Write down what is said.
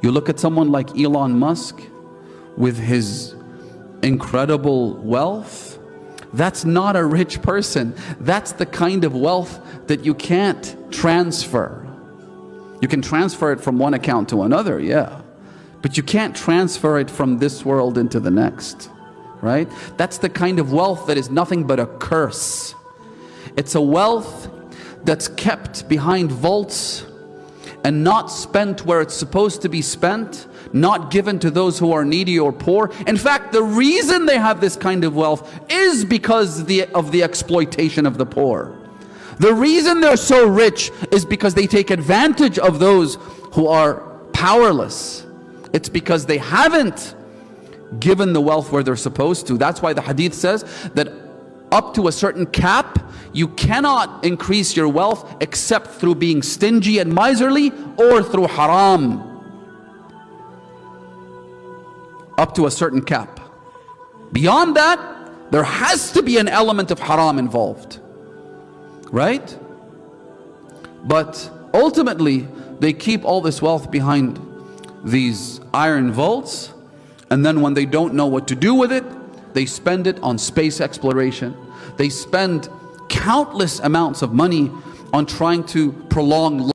You look at someone like Elon Musk with his incredible wealth. That's not a rich person. That's the kind of wealth that you can't transfer. You can transfer it from one account to another, yeah. But you can't transfer it from this world into the next, right? That's the kind of wealth that is nothing but a curse. It's a wealth that's kept behind vaults and not spent where it's supposed to be spent, not given to those who are needy or poor. In fact, the reason they have this kind of wealth is because of the exploitation of the poor. The reason they're so rich is because they take advantage of those who are powerless. It's because they haven't given the wealth where they're supposed to. That's why the hadith says that up to a certain cap, you cannot increase your wealth except through being stingy and miserly or through haram. Up to a certain cap. Beyond that, there has to be an element of haram involved. Right? But ultimately, they keep all this wealth behind these iron vaults, and then when they don't know what to do with it, they spend it on space exploration. They spend countless amounts of money on trying to prolong life.